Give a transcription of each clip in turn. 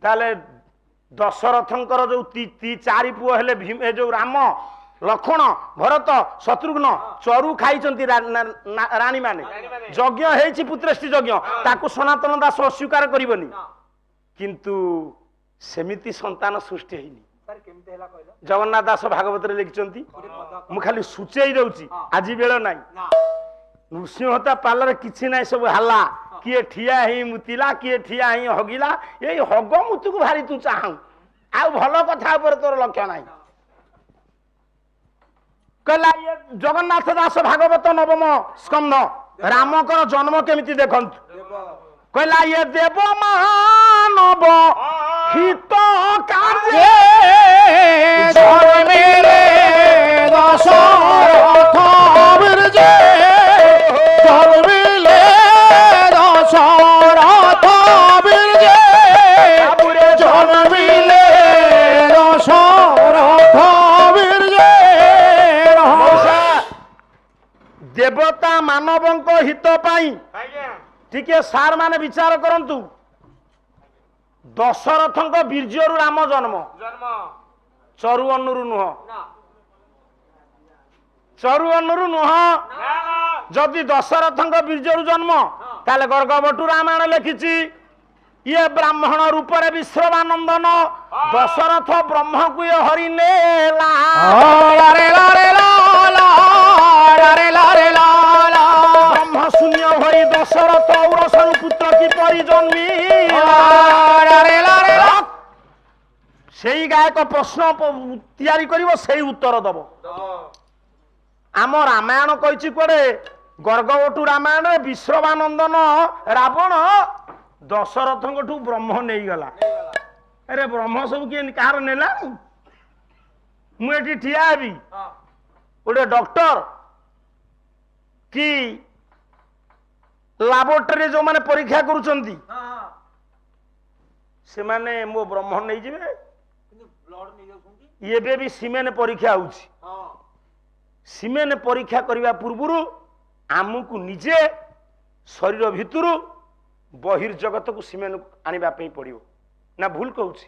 ताले दशरथंकर जो चारि पुओ हेले भीम ए जो राम लक्ष्मण भरत शत्रुघ्न चरु खाई राणी माने यज्ञ हेछि पुत्रष्टि यज्ञ ताकू सनातन दास अस्वीकार करिवनी किंतु सेमिति संतान सृष्टि हेनी जगन्नाथ दास भागवत रे लिखिचंती मु खाली सुचेई दउची आजि बेल नाही नृसिंहता पालर किछि नाही सब हल्ला किए ठिया ही मुतिला किए ठिया ही हगिला ए हग मुतु को भारी तू चाहू आ भल कथा ऊपर तोर लक्ष्य नाही कहला ये जगन्नाथ दास भागवत नवम स्कंध रामकर जन्म केमिति देखंतु कहला ये देव मानव हित कार्य जन्मे रे दशरथ बिरजे जन्मिले दशरथ बिरजे जन्मिले दशरथ बिरजे देवता मानवंक हित पाई टिके सार माने विचार करंतु दशरथंक बीर्जरु राम जन्म चरु अनुरु नुह चरु अनुरु नुह जदि दशरथंक बीर्जरु जन्म ताले गर्गवटु रामायण लिखिछि ये ब्राह्मण रूप रे विश्रवानंदन दशरथ ब्रह्म को ये हरि नेला लारे लारे लाला लारे लारे लाला ब्रह्म शून्य होई दशरथ औरसरु पुत्र की परि जन्मी लारे लारे सेई गायक प्रश्न तैयारी करिवो सेई उत्तर दबो आम रामायण कहिछि कोडे गर्गवटु रामायण रे विश्रवानंदन रावण दशरथंकठू ब्रह्म नहीं गला अरे ब्रह्म सब किए कहार नेला मुझे ठिया हेबी गोटे डॉक्टर कि लैबोरेटरी जो माने परीक्षा करूचंती से माने मो ब्रह्म नहीं जिवे ये भी सीमेन परीक्षा होउची सीमेन परीक्षा करबा पूर्वरु आमको निजे शरीर भितरु बहिर्जगत को सीमेन आनिबा पई पड़ियो ना भूल कहूची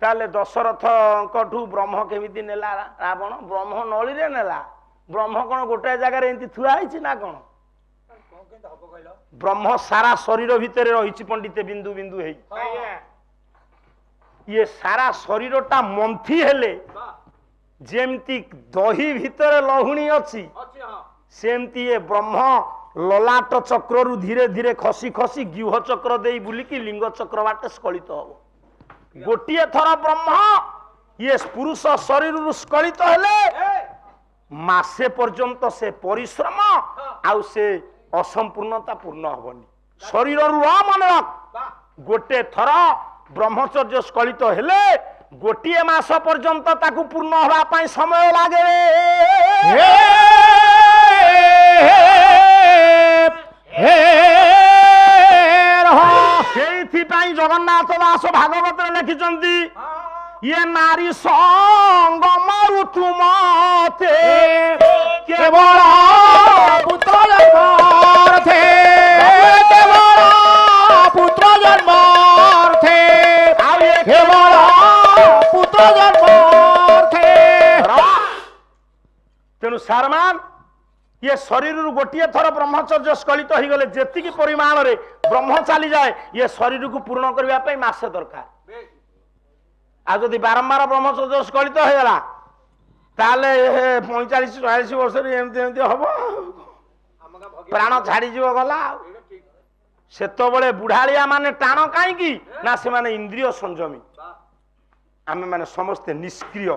ताले दशरथ कठू ब्रह्म केमिति नेला रावण ब्रह्म नळी रे नेला ब्रह्म कोन गोटे जगह रे एंती थुआ आइछि ना कोन ब्रह्म सारा शरीर भितर रहिछि पंडित बिंदु बिंदु हेई ये सारा शरीरटा मंथी हेले जेमती दही भितर लहुणी अछि सेमती ये ब्रह्म ललाट चक्र रु धीरे धीरे खसी खसी व्यूह चक्र दे बुलिकी लिंग चक्र बाटे स्खलित हो गोटे थर ब्रह्म ये पुरुष शरीर रु स्खलित हेले मासे पर्यंत से परिश्रम आउ से असंपूर्णता पूर्ण हबनी शरीर रु मन गोटे थर ब्रह्मचर्य स्खलित हेले गोटे मास पर्यंत ताकू पूर्ण हवा पाई समय लागे जगन्नाथ दास भागवत लिखिचंती ये नारी संग मरुतु मते केवल पुत्र जन्मार्थे केवल पुत्र जन्मार्थे केवल पुत्र जन्मार्थे तेणु सारमान ये शरीर गोटे थर ब्रह्मचर्य स्खलित हो गले जेतिकी परिमाण रे ब्रह्म चली जाए ये शरीर को पूर्ण करने मासे दरकार आज जदि बारंबार ब्रह्मचर्य स्खलित हो गला ताले 45-46 वर्ष एमती हम प्राण छाड़ी जीव गला सेतबले बुढ़ालिया माने टाण कहीं ना से माने इंद्रिय संयमी आमे माने समस्ते निष्क्रिय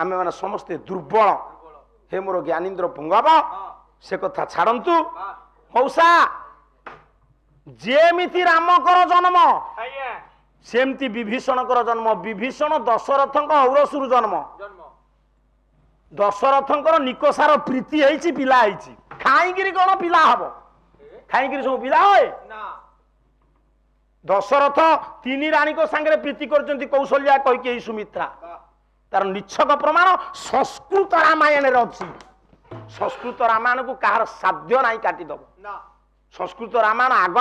आमे माने समस्ते दुर्बल हे मोर ज्ञानीन्द्र पुंगव से कथा छाड़ू मौसा जेमिति रामकर जन्म सेमती विभीषणकर जन्म विभीषण दशरथंक औरसुरु जन्म दशरथंकर निकोसार प्रीति है पिला खाई कौन पिला हम खाई सब पिला होए दशरथ तीन राणी को सांगे प्रीति कर कौशल्या कैकेयी सुमित्रा तार निच्छक प्रमाण संस्कृत रामायण अच्छी संस्कृत रामायण को कहार साध्य नहीं काटिदब संस्कृत रामायण आग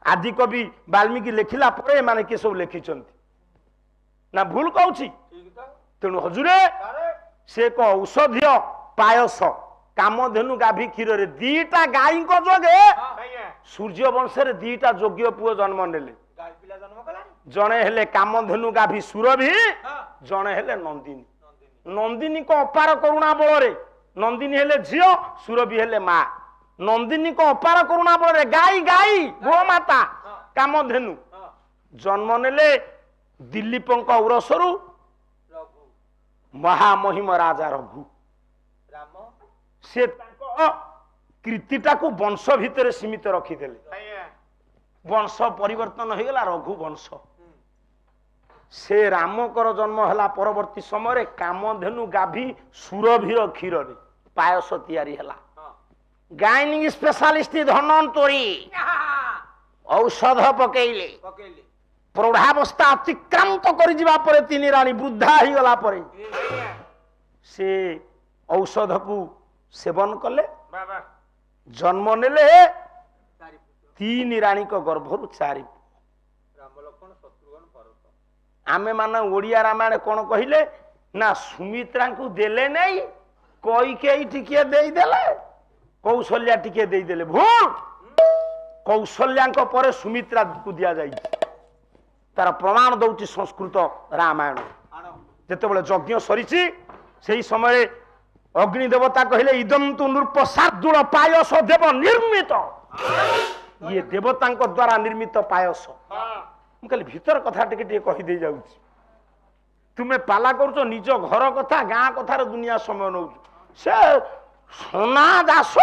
आदि कवि वाल्मीकि लिखिला परे माने के सब लिखिचंती ना भूल कहूची तेणु हजूरे से एक औषधीय पायस कामधेनु गाभी क्षीर रे दीटा गाई को जोगे सूर्य वंश रे दीटा योग्य पुओ जन्म नेले जणे हेले कामधेनु गाभी सुरभि जणे हेले नंदिनी नंदिनी को अपार करुणा बल रे नंदिनी हेले झियो सुरभि हेले माँ नंदिनी को अपार करुणा बल रे गाई गाई गो माता कामधेनु जन्म नेले दिलीपंक उरसरु महामहिम राजा रघु से कृतिटा को वंश भितर सीमित रखिदेले वंश परिवर्तन हो गला रघु वंश से रामकर जन्म हला परवर्ती समय कामधेनु गाभी सुरभीर क्षीर रे पायस तैयारी हला गायनिंग स्पेशलिस्ट धनंतरी औषध पकेइले प्रौढ़ावस्था अतिक्रांत कर जिबा परे तीन रानी वृद्धा ही गला परे से औषध को सेवन कले जन्म नेले तीन रानी को गर्भरु चारि आमे माने ओडिया रामायण कौन कहले ना सुमित्रा को देले नहीं कोई के टिके देई देले कौशल्या टिके देई देले भूल कौशल्या को परे सुमित्रा को दिया जाई तार प्रमाण दौची संस्कृत रामायण जेतेबेले यज्ञ सरीची सेही समय अग्नि देवता कहले इदम तु नृप शार्दूल पायस देव निर्मित ये देवता द्वारा निर्मित पायस कहली भीतर कथा टिके कही दे जाउची तुमे पाला करूछ निज घर कथा गाँ कथार दुनिया समय नौ से सोना दास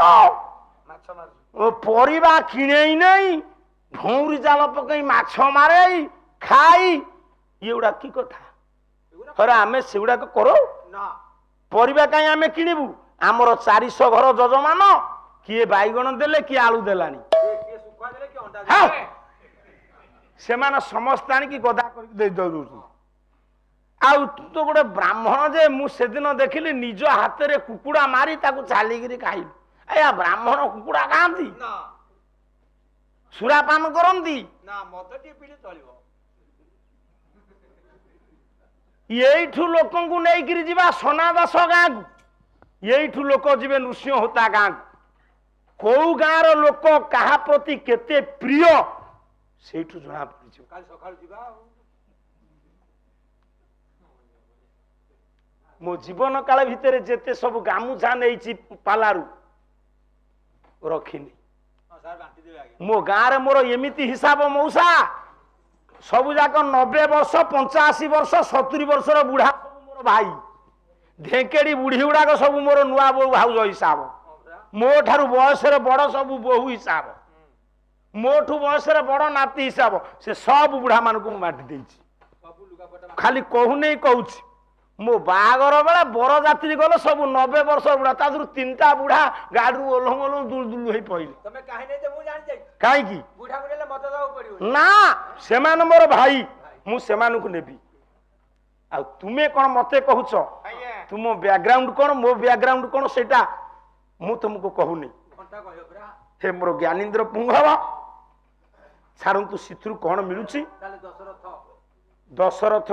परिबा किणे नहीं भौरी जाल पकई माछ मारे खाई ये कि कथा अरे आमे सेगुड़ा करो परिबा कहीं आमे किणिबू आमर 400 घर जजमान किए बैगण देले किए आलू देलानी से समस्त आनिकी गदा कर तो गोटे ब्राह्मण जे मु सेदिन देखिली निज हाथ रे कुकुड़ा मारी ताकू छालिगिरी खाइलु आया ब्राह्मण कुकुड़ा खाती सुरापान करती यू लोक नहीं जीवा सोनादास गाँ को यू लोक जीवे नृसिंह होता गाँ को कौ गाँव लोक क्या प्रति केते प्रिय से जना पड़ मो जीवन काल भितर जेते सब गामुछा नहीं पालारू रखिनी मो गाँव रे मोर एमिति हिसाब मौसा सब जाक 90 वर्ष 85 वर्ष 70 वर्षर बुढ़ा सब मोर भाई ढेकेड़ी बुढ़ी गुड़ाक सब मोर नुआ बो भाउज हिसाब मो ठारू बयस बड़ सब बोहू हिसाब मोठू बयस बड़ नाती हिसाब से सब बुढ़ा मान को माटी देछि खाली कहू नहीं कहूँ मो बागर बेला बर जात्री गल सब 90 वर्ष बुढ़ा तादू 3टा बुढ़ा गाड़ी ओल्हम ओल्हम दुल दुल हो पड़े कहीं ना से मोर भाई मु से नेबी आ तुमे कौन मते कहूच तुम बैकग्राउंड कौन मो बैकग्राउंड कौन सेटा मु तुमको कहूनी हे मोर ज्ञानेन्द्र पुंगव छाड़ू सिथुर कौन मिलुची दशरथ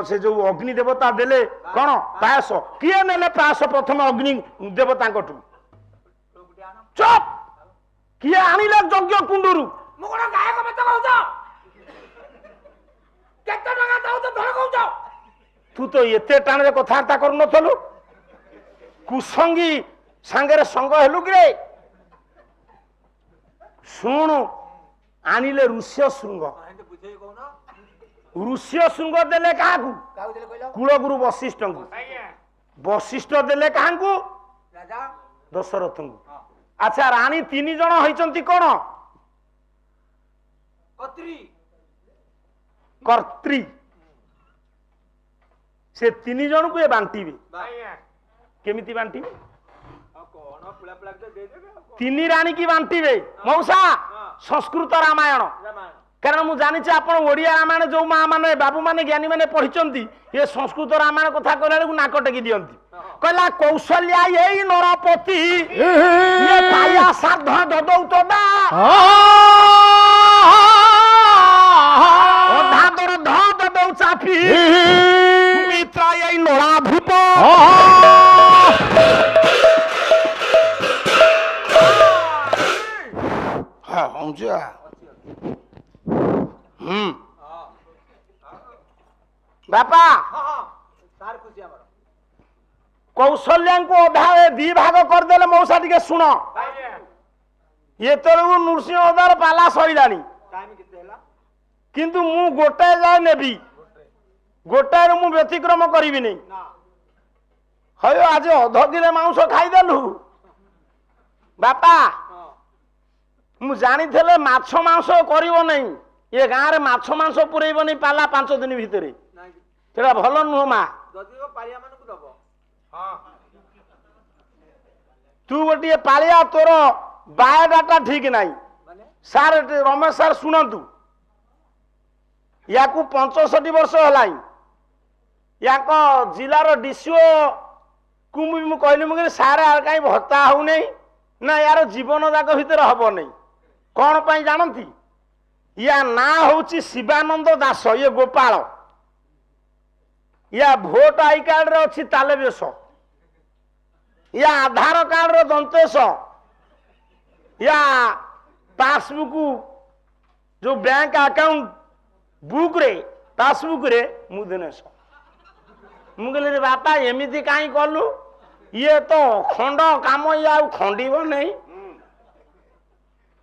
से जो अग्नि देवता देले कौन पायस किए नेले पायस प्रथम अग्नि देवता चुप किए आनिले यज्ञ कुंडरू तू तो एते टाणे कथबार्ता कर नथलु कुसंगी सांगरे संग हेलु कि शुणु आनिले ऋष्य श्रृंग ऋष्य श्रृंग देले क्या कुलगुरु वशिष्ठ को वशिष्ठ देले क्या दशरथ को अच्छा रानी 3 जन होइचंती कौन कर्त्री से 3 जन को ये बांटीबे केमिति बांटीबे 3 रानी की बांटीबे मौसा संस्कृत रामायण कारण मुझे जानी आप ओडिया रामायण जो माँ मैंने बाबू मैंने ज्ञानी मैंने पढ़ी ये संस्कृत रामायण कथा कहला नाक टेकी दियंती कहला कौशल्या यही नरपति ये पाया साध ददौ तदा ବାପା କୌଶଲ୍ୟା ଅଧା ଦି ଭାଗ କରିଦେଲେ ମଉସା ଟିକେ ଶୁଣ ଏତେବେଳକୁ ନୃସିଂହ ଅଦାର ପାଲା ସରିଲାଣି କିନ୍ତୁ ମୁଁ ଗୋଟାଏ ଯାଏ ନେବି ଗୋଟାଏରୁ ମୁଁ ବ୍ୟତିକ୍ରମ କରିବିନି ହଉ ଆଜି ଅଧ କିଲୋ ମାଂସ ଖାଇଦେଲୁ ବାପା ମୁଁ ଜାଣିଥିଲେ ମାଛ ମାଂସ କରିବ ନାହିଁ ଏ ଗାଁରେ ମାଛ ମାଂସ ପୁରେଇବନି ପାଲା 5 ଦିନ ଭିତରେ ସେଟା ଭଲ ନୁହଁ ମା ତୁ ଗୋଟିଏ ପାଳିଆ ତୋର ବାୟୋଡାଟା ଠିକ ନାହିଁ ସାର୍ ରମେଶ ସାର୍ ଶୁଣନ୍ତୁ ୟାକୁ 65 ବର୍ଷ ହେଲାଣି ୟାଙ୍କ ଜିଲ୍ଲାର ଡିସିଓ କୁ ମୁଁ କହିଲି ମୁଁ ସାର୍ ଆଉ କାହିଁ ଭତ୍ତା ହଉନି ନା ୟାର ଜୀବନ ଯାକ ଭିତରେ ହବ ନାହିଁ କଣ ପାଇଁ ଜାଣନ୍ତି ୟା ନାଁ ହଉଛି ଶିବାନନ୍ଦ ଦାସ ଇଏ ଗୋପାଳ ୟା ଭୋଟ ଆଇ କାର୍ଡରେ ଅଛି ତାଲେବେଶ ୟା ଆଧାର କାର୍ଡର ଦନ୍ତେଶ ୟା ପାସବୁକ୍ ଯୋଉ ବ୍ୟାଙ୍କ ଆକାଉଣ୍ଟ ବୁକ୍ରେ ପାସବୁକ୍ରେ ମୁଁ ଦିନେଶ ମୁଁ କହିଲି ବାପା ଏମିତି କାହିଁ କଲୁ ଇଏ ତ ଖଣ୍ଡ କାମ ଇଏ ଆଉ ଖଣ୍ଡିବ ନାହିଁ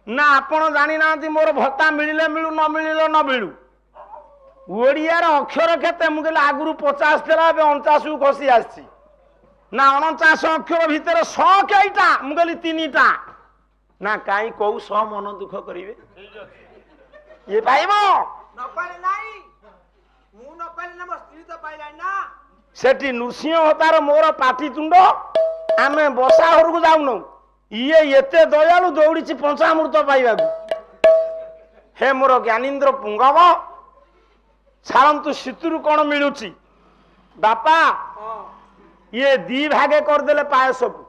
ନା ଆପଣ ଜାଣିନାହାନ୍ତି ମୋର ଭତ୍ତା ମିଳିଲେ ମିଳୁ ନ ମିଳିଲେ ନ ମିଳୁ ଓଡ଼ିଆର ଅକ୍ଷର କେତେ ମୁଁ କହିଲି ଆଗରୁ 50 ଥିଲା ଏବେ 49କୁ ଖସି ଆସିଛି ନା 49 ଅକ୍ଷର ଭିତରେ 100 କେଇଟା ମୁଁ କହିଲି 3ଟା ନା କାହିଁ କୋଉ 100 ମନ ଦୁଃଖ କରିବେ ଇଏ ପାଇବ ସେଠି ନୃସିଂହ ହତାର ମୋର ପାଟିତୁଣ୍ଡ ଆମେ ବସା ଘରକୁ ଯାଉନୁ ଇଏ ଏତେ ଦୟାଳୁ ଦୌଡ଼ିଛି ପଞ୍ଚାମୃତ ପାଇବାକୁ ହେ ମୋର ଜ୍ଞାନୀନ୍ଦ୍ର ପୁଙ୍ଗବ ଛାଡ଼ନ୍ତୁ ଶୀତରୁ କଣ ମିଳୁଛି ବାପା ଇଏ 2 ଭାଗେ କରିଦେଲେ ପାୟସକୁ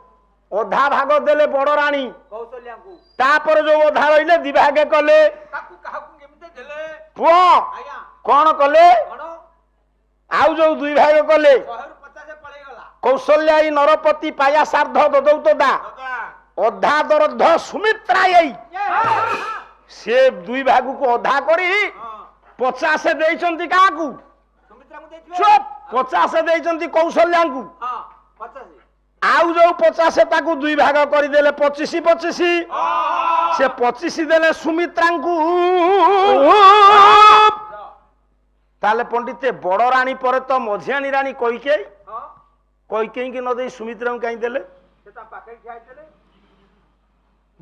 ଅଧା ଭାଗ ଦେଲେ ବଡ ରାଣୀ ତାପରେ ଯୋଉ ଅଧା ରହିଲେ 2 ଭାଗେ କଲେ ପୁଅ କଣ କଲେ ଆଉ ଯୋଉ 2 ଭାଗ କଲେ କୌଶଲ୍ୟା ନରପତି ପାୟା ସାର୍ଦ୍ଧ ଦଦୌତଦା ଅଧା ଦରଧ ସୁମିତ୍ରା ସେ 2 ଭାଗକୁ ଅଧା କରି 50 ଦେଇଛନ୍ତି କାହାକୁ ଚୁପ୍ 50 ଦେଇଛନ୍ତି କୌଶଲ୍ୟାଙ୍କୁ ଆଉ ଯୋଉ 50 ତାକୁ 2 ଭାଗ କରିଦେଲେ 25 ସେ 25 ଦେଲେ ସୁମିତ୍ରାଙ୍କୁ ତାହେଲେ ପଣ୍ଡିତେ ବଡ ରାଣୀ ପରେ ତ ମଝିଆଣୀ ରାଣୀ କଇକେଇ କଇକେଇକି ନ ଦେଇ ସୁମିତ୍ରାଙ୍କୁ କାହିଁ ଦେଲେ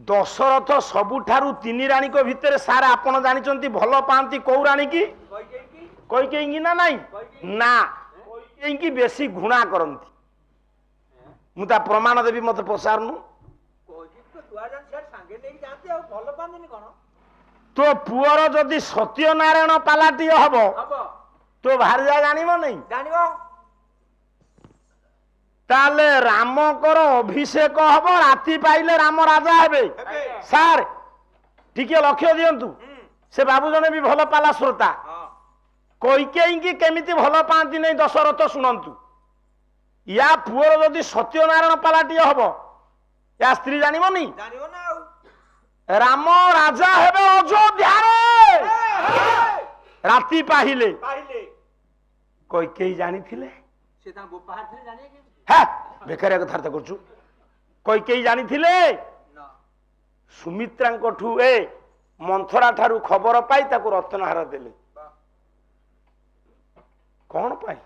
ଦଶରଥ ସବୁଠାରୁ 3 ରାଣୀଙ୍କ ଭିତରେ ସାର୍ ଆପଣ ଜାଣିଛନ୍ତି ଭଲ ପାଆନ୍ତି କୋଉ ରାଣୀ କି କଇକେଇକି ନା ନାଇଁ ନା କଇକେଇକି ବେଶୀ ଘୃଣା କରନ୍ତି ମୁଁ ତା ପ୍ରମାଣ ଦେବି ମତେ ପଚାରୁନୁ ତୋ ପୁଅର ଯଦି ସତ୍ୟନାରାୟଣ ପାଲାଟିଏ ହବ ତୋ ଭାର୍ଯ୍ୟା ଜାଣିବ ନାଇଁ ତାହେଲେ ରାମଙ୍କର ଅଭିଷେକ ହବ ରାତି ପାଇଲେ ରାମ ରାଜା ହେବେ ସାର୍ ଟିକେ ଲକ୍ଷ୍ୟ ଦିଅନ୍ତୁ ସେ ବାବୁ ଜଣେ ବି ଭଲ ପାଲା ଶ୍ରୋତା କଇକେଇକି କେମିତି ଭଲ ପାଆନ୍ତି ନାହିଁ ଦଶରଥ ଶୁଣନ୍ତୁ ୟା ପୁଅର ଯଦି ସତ୍ୟନାରାୟଣ ପାଲାଟିଏ ହବ ୟା ସ୍ତ୍ରୀ ଜାଣିବନି ରାମ ରାଜା ହେବେ ଅଯୋଧ୍ୟାରେ ରାତି ପାହିଲେ କଇକେଇ ଜାଣିଥିଲେ ବେକାରିଆ କଥାବାର୍ତ୍ତା କରୁଛୁ କଇକେଇ ଜାଣିଥିଲେ ସୁମିତ୍ରାଙ୍କଠୁ ମନ୍ଥରା ଠାରୁ ଖବର ପାଇ ତାକୁ ରତ୍ନହାର ଦେଲେ କଣ ପାଇଁ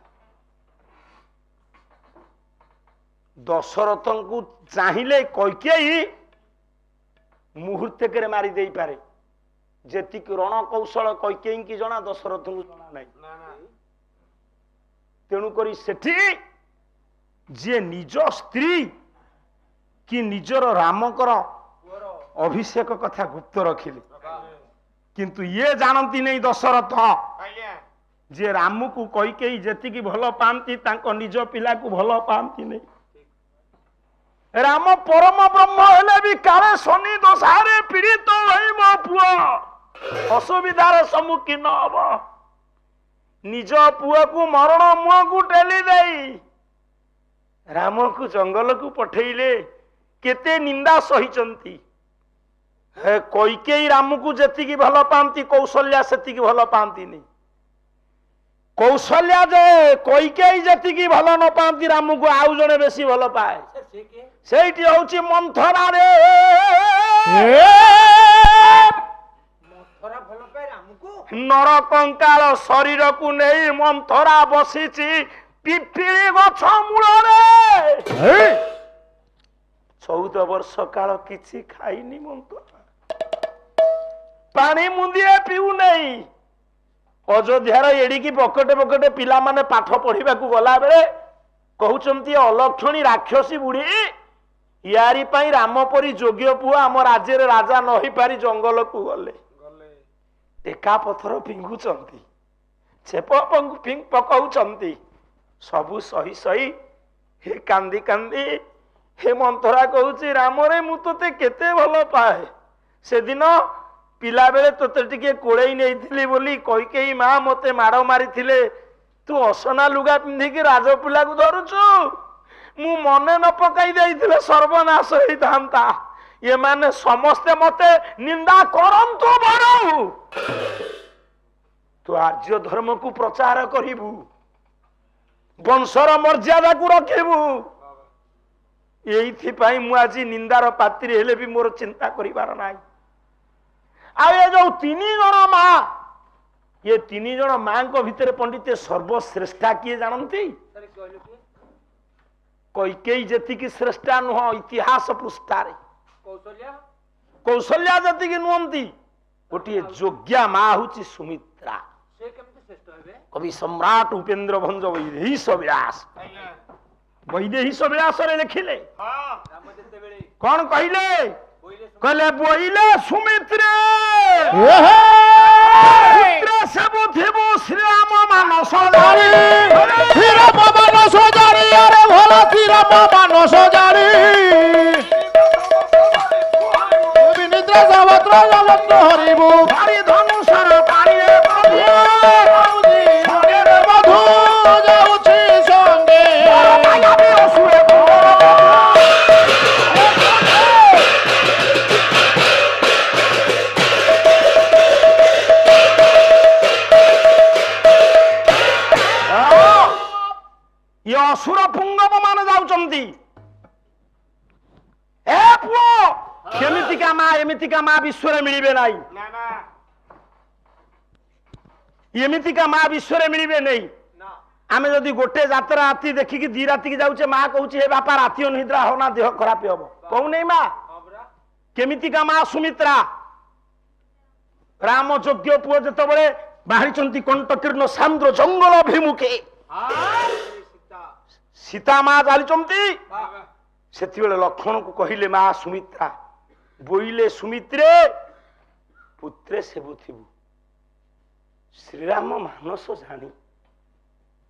ଦଶରଥଙ୍କୁ ଚାହିଁଲେ କଇକେଇ ମୁହୂର୍ତ୍ତକରେ ମାରି ଦେଇପାରେ ଯେତିକି ରଣ କୌଶଳ କଇକେଇକି ଜଣା ଦଶରଥଙ୍କୁ ଜଣା ନାହିଁ ତେଣୁକରି ସେଠି ଯିଏ ନିଜ ସ୍ତ୍ରୀ କି ନିଜର ରାମଙ୍କର ଅଭିଷେକ କଥା ଗୁପ୍ତ ରଖିଲେ କିନ୍ତୁ ଇଏ ଜାଣନ୍ତି ନାହିଁ ଦଶରଥ ଯେ ରାମକୁ କଇକେଇ ଯେତିକି ଭଲ ପାଆନ୍ତି ତାଙ୍କ ନିଜ ପିଲାକୁ ଭଲ ପାଆନ୍ତି ନାହିଁ ରାମ ପରମ ବ୍ରହ୍ମ ହେଲେ ବି କାଳେ ଶନି ଦଶାରେ ପୀଡ଼ିତ ହୋଇ ମୋ ପୁଅ ଅସୁବିଧାର ସମ୍ମୁଖୀନ ହବ ନିଜ ପୁଅକୁ ମରଣ ମୁହଁକୁ ଠେଲି ଦେଇ ରାମକୁ ଜଙ୍ଗଲକୁ ପଠେଇଲେ କେତେ ନିନ୍ଦା ସହିଛନ୍ତି କୈକେୟୀ ରାମକୁ ଯେତିକି ଭଲ ପାଆନ୍ତି କୌଶଲ୍ୟା ସେତିକି ଭଲ ପାଆନ୍ତିନି। କୌଶଲ୍ୟା ଯେ କୈକେୟୀ ଯେତିକି ଭଲ ନ ପାଆନ୍ତି ରାମକୁ ଆଉ ଜଣେ ବେଶୀ ଭଲ ପାଏ। ସେଇଠି ହଉଛି ମନ୍ଥରାରେ। ନର କଙ୍କାଳ ଶରୀରକୁ ନେଇ ମନ୍ଥରା ବସିଛି ପିପିଳି ଗଛ ମୂଳରେ। 14 ବର୍ଷ କାଳ କିଛି ଖାଇନି ମନ୍ଥରା, ପାଣି ମୁନ୍ଦିଏ ପିଉ ନେଇ। ଅଯୋଧ୍ୟାର ଏଡ଼ିକି ବକଟେ ବକଟେ ପିଲାମାନେ ପାଠ ପଢିବାକୁ ଗଲା ବେଳେ କହୁଛନ୍ତି ଅଲକ୍ଷଣୀ ରାକ୍ଷସୀ ବୁଢୀ, ୟାରି ପାଇଁ ରାମ ପରି ଯୋଗ୍ୟ ପୁଅ ଆମ ରାଜ୍ୟରେ ରାଜା ନ ହେଇପାରି ଜଙ୍ଗଲକୁ ଗଲେ। ଟେକା ପଥର ଫିଙ୍ଗୁଛନ୍ତି, ଛେପ ପକାଉଛନ୍ତି, ସବୁ ସହି ସହି ହେ କାନ୍ଦି କାନ୍ଦି ହେ ମନ୍ଥରା କହୁଛି ରାମରେ ମୁଁ ତୋତେ କେତେ ଭଲ ପାଏ। ସେଦିନ ପିଲାବେଳେ ତୋତେ ଟିକେ କୋଳେଇ ନେଇଥିଲି ବୋଲି କୈକେୟୀ ମା ମତେ ମାଡ଼ ମାରିଥିଲେ। ତୁ ଅସନା ଲୁଗା ପିନ୍ଧିକି ରାଜପିଲାକୁ ଧରୁଛୁ। ମୁଁ ମନେ ନ ପକାଇ ଦେଇଥିଲେ ସର୍ବନାଶ ହେଇଥାନ୍ତା। ଏମାନେ ସମସ୍ତେ ମତେ ନିନ୍ଦା କରନ୍ତୁ ବରଂ ତୁ ଆର୍ଯ୍ୟ ଧର୍ମକୁ ପ୍ରଚାର କରିବୁ, ବଂଶର ମର୍ଯ୍ୟାଦାକୁ ରଖିବୁ। ଏଇଥିପାଇଁ ମୁଁ ଆଜି ନିନ୍ଦାର ପାତ୍ରୀ ହେଲେ ବି ମୋର ଚିନ୍ତା କରିବାର ନାହିଁ। ଆଉ ଏ ଯୋଉ 3 ଜଣ ମା, ଏ 3 ଜଣ ମାଙ୍କ ଭିତରେ ପଣ୍ଡିତ ସର୍ବଶ୍ରେଷ୍ଠା କିଏ ଜାଣନ୍ତି? କୈକେୟୀ ଯେତିକି ଶ୍ରେଷ୍ଠା ନୁହଁ ଇତିହାସ ପୃଷ୍ଠାରେ, କୌଶଲ୍ୟା ଯେତିକି ନୁହନ୍ତି, ଗୋଟିଏ ଯୋଗ୍ୟା ମା ହଉଛି ସୁମିତ୍ରା। କବି ସମ୍ରାଟ ଉପେନ୍ଦ୍ର ଭଞ୍ଜ ବୈଦେହୀଶ ବିଳାସ, ବୈଦେହୀଶ ବିଳାସରେ ଲେଖିଲେ କଣ କହିଲେ? କହିଲେ ବୋଇଲେ ସୁମିତ୍ରା ସବୁ ଥିବୁ ଶ୍ରୀରାମ ମାନସ ଜାଣି, ଶ୍ରୀରାମ ମାନସ ଜାଣି, ଆରେ ଭଲ ଶ୍ରୀରାମ ମାନସ ଜାଣି, ବିନିଦ୍ରା ସାବତ୍ର ଜଲନ୍ଦ ହରିବୁ, ଭାରି ଧନୁଷର ପାଣିରେ ମଧୁ ଯାଉଛି ସଙ୍ଗେ। ଇଏ ଅସୁର ପୁଙ୍ଗବ ମାନେ ଯାଉଛନ୍ତି। ଏ ପୁଅ, କେମିତିକା ମା ଏମିତିକା ମା ବିଶ୍ୱରେ ମିଳିବେ ନାହିଁ, ଏମିତିକା ମା ବିଶ୍ୱରେ ମିଳିବେ ନାହିଁ। ଆମେ ଯଦି ଗୋଟେ ଯାତ୍ରା ରାତି ଦେଖିକି 2 ରାତିକି ଯାଉଛେ, ମା କହୁଛି ହେ ବାପା ରାତି ଅନିଦ୍ରା ହନା ଦେହ ଖରାପ ହବ, କହୁନେଇ ମା? କେମିତିକା ମା ସୁମିତ୍ରା। ରାମ ଯୋଗ୍ୟ ପୁଅ ଯେତେବେଳେ ବାହାରିଛନ୍ତି କଣ୍ଟକୀର୍ଣ୍ଣ ସାନ୍ଦ୍ର ଜଙ୍ଗଲ ଅଭିମୁଖେ, ସୀତା ମା ଚାଲିଛନ୍ତି, ସେତେବେଳେ ଲକ୍ଷ୍ମଣକୁ କହିଲେ ମା ସୁମିତ୍ରା ବୋଇଲେ ସୁମିତ୍ରେ ପୁତ୍ରେ ସେବୁଥିବୁ, ଶ୍ରୀରାମ ମାନସ ଜାଣି,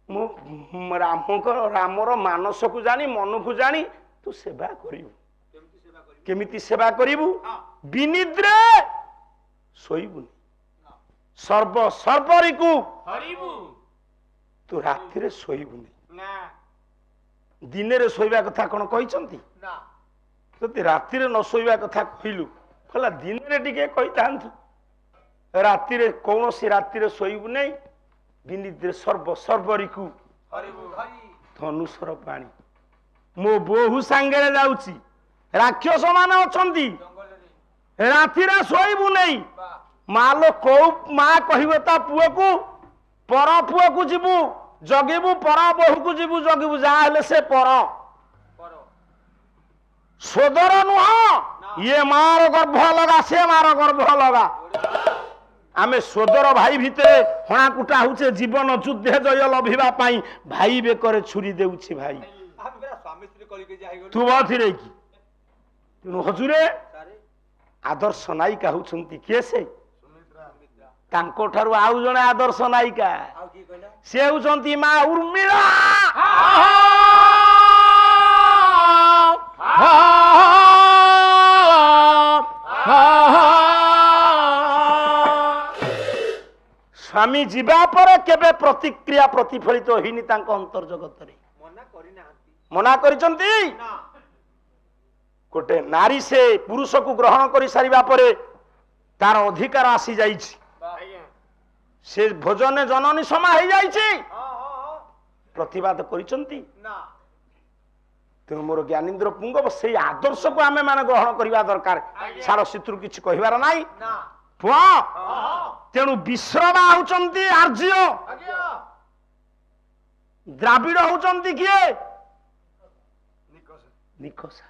ମୁଁ ରାମର ମାନସକୁ ଜାଣି ମନକୁ ଜାଣି ତୁ ସେବା କରିବୁ। କେମିତି ସେବା କରିବୁ? ବିନିଦ୍ରେ ଶୋଇବୁନି, ସର୍ବରିକୁ ତୁ ରାତିରେ ଶୋଇବୁନି। ଦିନରେ ଶୋଇବା କଥା କଣ କହିଛନ୍ତି? ଯଦି ରାତିରେ ନ ଶୋଇବା କଥା କହିଲୁ କହିଲା ଦିନରେ ଟିକେ କହିଥାନ୍ତୁ। ରାତିରେ କୌଣସି ରାତିରେ ଶୋଇବୁ ନାହିଁ। ବିନିଦ୍ରେ ସର୍ବରିକୁ ଧନୁଷର ପାଣି। ମୋ ବୋହୂ ସାଙ୍ଗରେ ଯାଉଛି, ରାକ୍ଷସ ମାନେ ଅଛନ୍ତି, ରାତିରେ ଶୋଇବୁ ନାହିଁ। ମାଲୋ କୋଉ ମା କହିବ ତା ପୁଅକୁ ପର ପୁଅକୁ ଯିବୁ ଜଗିବୁ, ପର ବୋହୂକୁ ଯିବୁ ଜଗିବୁ, ଯାହା ହେଲେ ସେ ପର ସୋଦର ନୁହଁ। ଇଏ ମାର ଗର୍ଭ ଅଲଗା, ସେ ମାର ଗର୍ଭ ଅଲଗା। ଆମେ ସୋଦର ଭାଇ ଭିତରେ ହଣାକୁଟା ହଉଛେ ଜୀବନ ଯୁଦ୍ଧେ ଜୟ ଲଭିବା ପାଇଁ। ଭାଇ ବେକରେ ଛୁରୀ ଦେଉଛି ଭାଇ, ତୁ ବଥିରେ କି? ତେଣୁ ହଜୁରେ ଆଦର୍ଶ ନାୟିକା ହଉଛନ୍ତି କିଏ? ସେ ତାଙ୍କ ଠାରୁ ଆଉ ଜଣେ ଆଦର୍ଶ ନାୟିକା, ସେ ହଉଛନ୍ତି ମା ଉର୍ମିଳା। ସ୍ୱାମୀ ଯିବା ପରେ କେବେ ପ୍ରତିକ୍ରିୟା ପ୍ରତିଫଳିତ ହେଇନି ତାଙ୍କ ଅନ୍ତର୍ଜଗତରେ। ମନା କରିଛନ୍ତି, गोटे नारी से पुरुष को ग्रहण कर सारिबा परे तार अधिकार आसी जाइछि से भोजन जननी समा हो जाइछि प्रतिवाद करिसंती तेणु मोर ज्ञानेन्द्र पुंगव से आदर्श को आमे माने ग्रहण करवा दरकार सार शत्रु किछि कहिबार नाही पुआ तेणु विश्रवा होचंती आर्य द्राविड़ होचंती किए निकोसा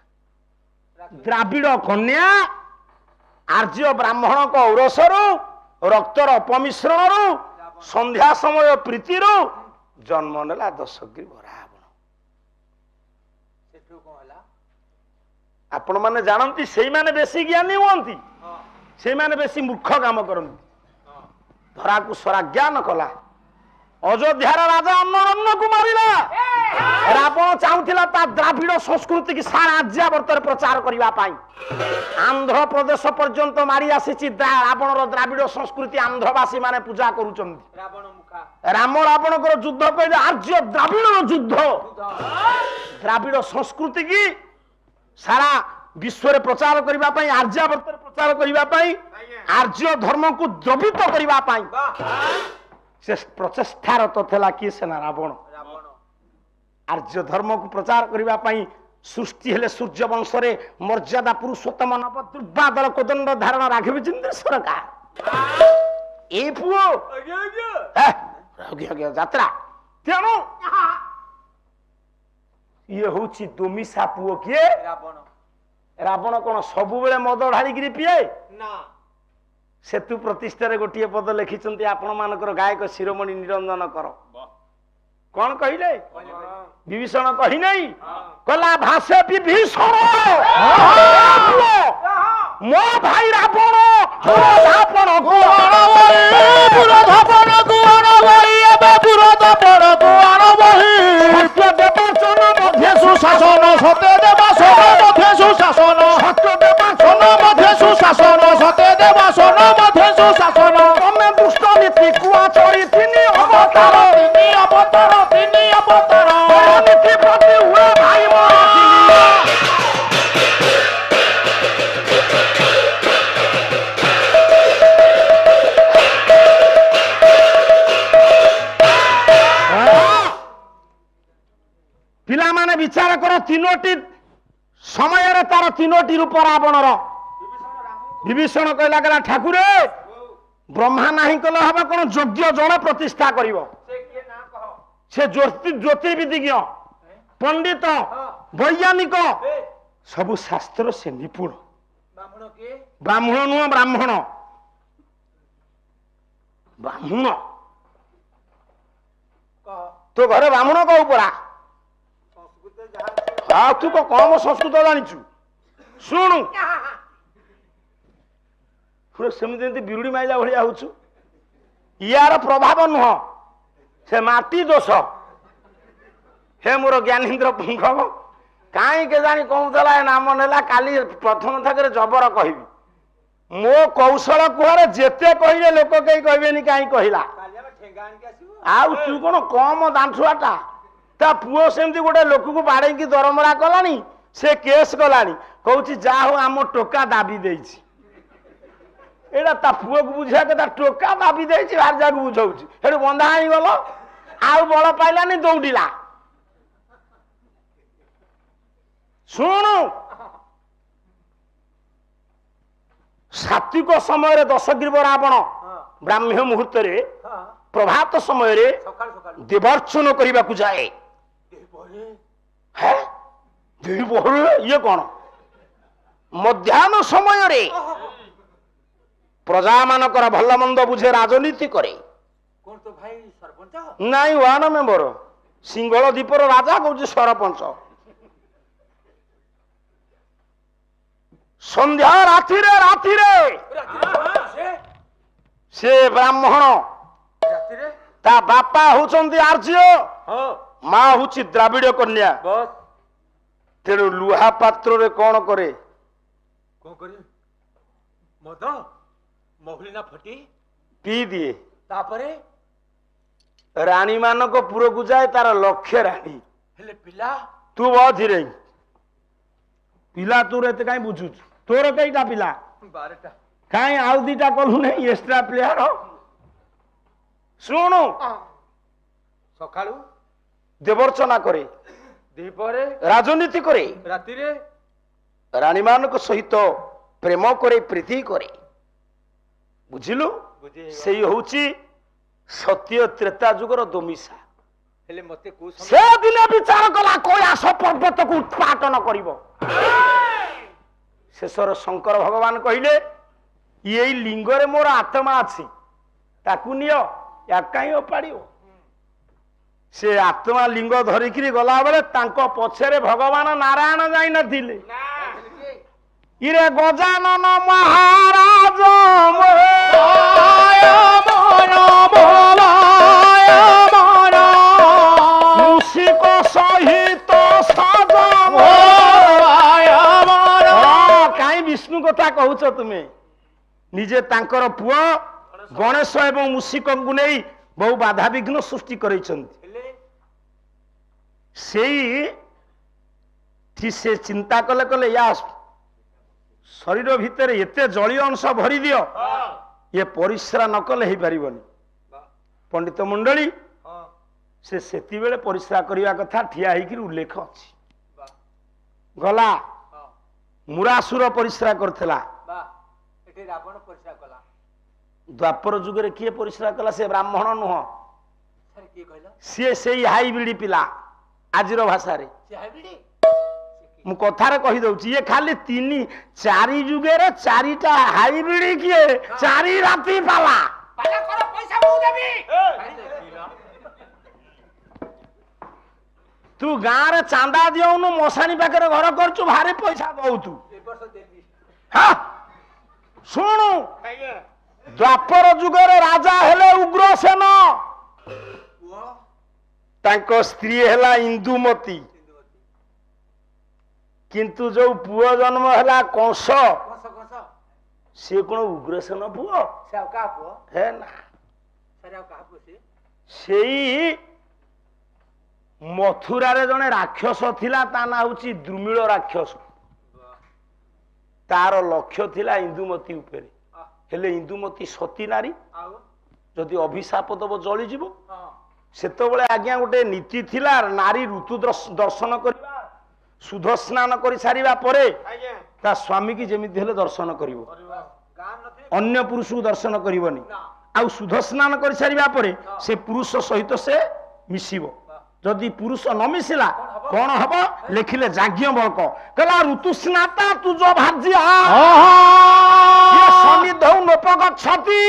द्राविड़ कन्या आर्य ब्राह्मण को औरसरु रक्तर अपमिश्रण संध्या समय प्रीति जन्म नेला दशग्रीव रावण आपण माने जानती से माने बेसी ज्ञानी हुअंती से माने बेसी मूर्ख काम करती धरा को सरा ज्ञान कला अयोध्यार राजा अन्नरन्न को मारिला रावण चाहूला द्राविड़ संस्कृति की सारा राज्यावर्तर प्रचार करने आंध्र प्रदेश पर्यंत मारी आसी रावण द्राविड़ संस्कृति आंध्रवासी माने पूजा करुचंती राम रावण को युद्ध कहले आर्य द्राविड़ युद्ध द्राविड़ संस्कृति की सारा विश्व रे प्रचार करने आर्यावर्तर प्रचार करने आर्य धर्म को द्रवित करने से प्रचेष्टारत थिला कि सेना रावण आर्य धर्म को प्रचार करने सृष्टि हेले सूर्य वंश रे मर्यादा पुरुषोत्तम नव दुर्बादल कोदंड धारण राघवेंद्र सरकार ए पुओ यात्रा तेणु ये हूँ दुमिशा पुओ किए रावण कौन सबु बेले मद ढालिकी पिए सेतु प्रतिष्ठार गोटे पद लिखिं आपण मानकर गायक शिरोमणि निरंजन कर कौन कहले विभीषण कही नहीं कला भाषे विभीषण मो भाई रावण सुशासन सत्य देवा सोन मध्य सुशासन सत्य देवा सोन मध्य सुशासन सत्य देवा सोन मध्य सुशासन तमे दुष्ट नीति कुआ चोरी तिनी अवतार नीति प्रति हुए भाई मोर पिला माने विचार कर तीनोटी समय तार तीनोटी रूप रावणर विभीषण कहला गला ठाकुर ब्रह्मा नहीं कल हवा कौन योग्य जन प्रतिष्ठा करिवो से ज्योतिर्विदिज्ञ पंडित वैज्ञानिक सबु शास्त्र से निपुण ब्राह्मण नुह ब्राह्मण ब्राह्मण तो घरे ब्राह्मण कौ पड़ा तू को कम संस्कृत जानिचु शुणु सेमती बिरुड़ी माइला भाया होचु यार प्रभाव नुह से माटी दोष हे मोर ज्ञानेन्द्र पुंगव कहीं के जानी कहूला नाम नेला काली प्रथम थक जबर कहबी मो कौशल कुहरे जेते कहले लोक कहीं कहबेनी कहीं कहला आउ तू कौन कम दांठुआटा ता पुओ सेमती गोटे लोक को बाड़े की दरमरा कलानी से केस कलानी कहूँ जा हो आम टोका दाबी देछि एडा ता पुओ को बुझा के ता टोका दाबी देछि बाहर जाक बुझाउछि हेडु बंधा आइ गलो आउ बळ पाइलानी दौड़िला सुनु सात्विक समय दशग्रीव रावण ब्राह्मी मुहूर्त प्रभात समय देवर्चन करने को जाए ये कौन मध्याह्न समय प्रजा मानकर भल मंद बुझे राजनीति करे नाई वार्ड मेंबर सिंगल दीपर राजा कौच सरपंच संध्या राति से ब्राह्मण ता बापा होचंती आर्य माँ हूँ द्राविड़ कन्या तेणु लुहा पात्र रे कौन करे मद महुलिना फटी पी दिए तापरे रानी मान को पुर को जाए तार लक्ष्य रानी हेले पिला तू बहुत धीरे ପିଲା ତୋର ଏତେ କାହିଁ ବୁଝୁଛୁ? ତୋର କେଇଟା ପିଲା? 12ଟା। କାହିଁ ଆଉ ଦିଟା କଲୁ ନାହିଁ ଏକ୍ସଟ୍ରା ପ୍ଲେୟାର? ଶୁଣୁ, ସକାଳୁ ଦେବର୍ଚ୍ଚନା କରେ, ଦ୍ୱିପହରେ ରାଜନୀତି କରେ, ରାତିରେ ରାଣୀମାନଙ୍କ ସହିତ ପ୍ରେମ କରେ, ପ୍ରୀତି କରେ। ବୁଝିଲୁ? ସେଇ ହଉଛି ସତ୍ୟ ତ୍ରେତା ଯୁଗର ଦୋମିଶା। ହେଲେ ମତେ କୋଉ ସମୟ ସେ ଦିନେ ବିଚାର କଲା କୈଳାସ ପର୍ବତକୁ ଉତ୍ପାଟନ କରିବ। ଶେଷର ଶଙ୍କର ଭଗବାନ କହିଲେ ଏଇ ଲିଙ୍ଗରେ ମୋର ଆତ୍ମା ଅଛି, ତାକୁ ନିଅ, ୟା କାହିଁ ଅପାଡ଼ିବ? ସେ ଆତ୍ମା ଲିଙ୍ଗ ଧରିକିରି ଗଲାବେଳେ ତାଙ୍କ ପଛରେ ଭଗବାନ ନାରାୟଣ ଯାଇ ନଥିଲେ। ଇରେ ଗଜାନନ ମହାରାଜ ମୂଷିକ ସହିତ କାହିଁ ବିଷ୍ଣୁ କଥା କହୁଛ ତୁମେ? ନିଜେ ତାଙ୍କର ପୁଅ ଗଣେଶ ଏବଂ ମୂଷିକଙ୍କୁ ନେଇ ବହୁ ବାଧାବିଘ୍ନ ସୃଷ୍ଟି କରିଛନ୍ତି। ହେଲେ ସେଇଠି ସେ ଚିନ୍ତା କଲେ କଲେ ୟା ଶରୀର ଭିତରେ ଏତେ ଜଳୀୟ ଅଂଶ ଭରି ଦିଅ, ଏ ପରିସ୍ରା ନ କଲେ ହେଇପାରିବନି। ପଣ୍ଡିତ ମଣ୍ଡଳୀ ସେ ସେତିବେଳେ ପରିସ୍ରା କରିବା କଥା ଠିଆ ହେଇକିରି ଉଲ୍ଲେଖ ଅଛି। ଗଲା ମୁରାସୁର ପରିସ୍ରା କରିଥିଲା। ଏଠି ରାବଣ ପରିସ୍ରା କଲା। ଦ୍ୱାପର ଯୁଗରେ କିଏ ପରିସ୍ରା କଲା? ସେ ବ୍ରାହ୍ମଣ ନୁହଁ, ସାର୍ କିଏ କହିଲ? ସିଏ ସେଇ ହାଇବିଡି ପିଲା। ଆଜିର ଭାଷାରେ ସେ ହାଇବ୍ରିଡ? ମୁଁ କଥାରେ କହିଦଉଛି, ଇଏ ଖାଲି 3-4 ଯୁଗରେ 4ଟା ହାଇବିଡି କିଏ 4 ରାତି ପାଲା। ପାଲା କର, ପଇସା ମୁଁ ଦେବି। ତୁ ଗାଁରେ ଚାନ୍ଦା ଦିଅଉନୁ, ମଶାଣି ପାଖରେ ଘର କରୁଛୁ, ଭାରି ପଇସା ଦଉଛୁ। ଏ ବର୍ଷ ଦେବି। ଶୁଣୁ, ଦ୍ୱାପର ଯୁଗରେ ରାଜା ହେଲେ ଉଗ୍ରସେନ, ପୁଅ ତାଙ୍କ ସ୍ତ୍ରୀ ହେଲା ଇନ୍ଦୁମତୀ। କିନ୍ତୁ ଯୋଉ ପୁଅ ଜନ୍ମ ହେଲା କଂସ, ସିଏ କଣ ଉଗ୍ରସେନ ପୁଅ? ସେ ଆଉ କାହା ପୁଅ? ହେ ନା, ସାର୍ ଆଉ କାହା ପୁଅ ସେ? ସେଇ ମଥୁରାରେ ଜଣେ ରାକ୍ଷସ ଥିଲା, ତା ନାଁ ହଉଛି ଦ୍ରୁମିଳ ରାକ୍ଷସ। ତାର ଲକ୍ଷ୍ୟ ଥିଲା ଇନ୍ଦୁମତୀ ଉପରେ। ହେଲେ ଇନ୍ଦୁମତୀ ସତୀ ନାରୀ, ଆଉ ଯଦି ଅଭିଶାପ ଦବ ଜଳିଯିବ। ହଁ ସେତେବେଳେ ଆଜ୍ଞା ଗୋଟେ ନୀତି ଥିଲା, ନାରୀ ଋତୁ ଦର୍ଶନ କରିବା, ସୁଧ ସ୍ନାନ କରି ସାରିବା ପରେ ତା ସ୍ୱାମୀ କି ଯେମିତି ହେଲେ ଦର୍ଶନ କରିବ, ଗାଁ ନଥିଲେ ଅନ୍ୟ ପୁରୁଷକୁ ଦର୍ଶନ କରିବନି। ନା। ଆଉ ସୁଧ ସ୍ନାନ କରି ସାରିବା ପରେ ସେ ପୁରୁଷ ସହିତ ସେ ମିଶିବ। ଯଦି ପୁରୁଷ ନ ମିଶିଲା କଣ ହବ? ଲେଖିଲେ ଯାଜ୍ଞ ବଳକ କହିଲା ଋତୁ ସ୍ନାତା ତୁଜ ଭାର୍ଯ୍ୟା ସମିଧୌ ନୋପଗଚ୍ଛତି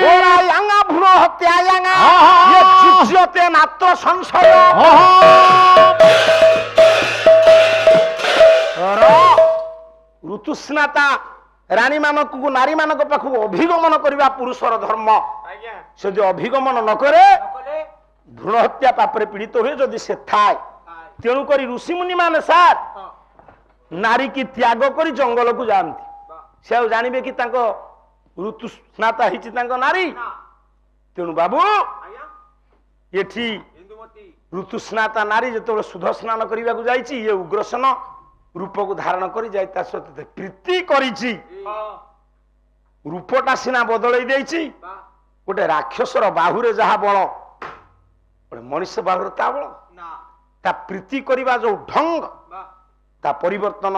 ଘୋରାୟାଙ୍ଗା ଭ୍ରୂଣ ହତ୍ୟାୟାଙ୍ଗା ଯୁଜ୍ୟତେ ନାତ୍ର ସଂଶୟ। ଋତୁସ୍ନାତା ରାଣୀ ମାନଙ୍କୁ ନାରୀ ମାନଙ୍କ ପାଖକୁ ଅଭିଗମନ କରିବା ପୁରୁଷର ଧର୍ମ। ସେ ଯଦି ଅଭିଗମନ ନ କରେ ଭ୍ରୂଣ ହତ୍ୟା ପାପରେ ପୀଡ଼ିତ ହୁଏ ଯଦି ସେ ଥାଏ। ତେଣୁକରି ଋଷିମୁନି ମାନେ ସାର୍ ନାରୀ କି ତ୍ୟାଗ କରି ଜଙ୍ଗଲକୁ ଯାଆନ୍ତି। ସେ ଆଉ ଜାଣିବେ କି ତାଙ୍କ ଋତୁସ୍ନାତା ହେଇଛି ତାଙ୍କ ନାରୀ? ତେଣୁ ବାବୁ ଏଠି ଋତୁସ୍ନାତା ନାରୀ ଯେତେବେଳେ ସୁଧ ସ୍ନାନ କରିବାକୁ ଯାଇଛି, ଇଏ ଉଗ୍ରସେନ ରୂପକୁ ଧାରଣ କରି ଯାଇ ତା ସହିତ ପ୍ରୀତି କରିଛି। ରୂପଟା ସିନା ବଦଳେଇ ଦେଇଛି, ଗୋଟେ ରାକ୍ଷସର ବାହୁରେ ଯାହା ବଳ, ଗୋଟେ ମଣିଷ ବାହୁରେ ତା ବଳ। ତା ପ୍ରୀତି କରିବା ଯୋଉ ଢଙ୍ଗ, ତା ପରିବର୍ତ୍ତନ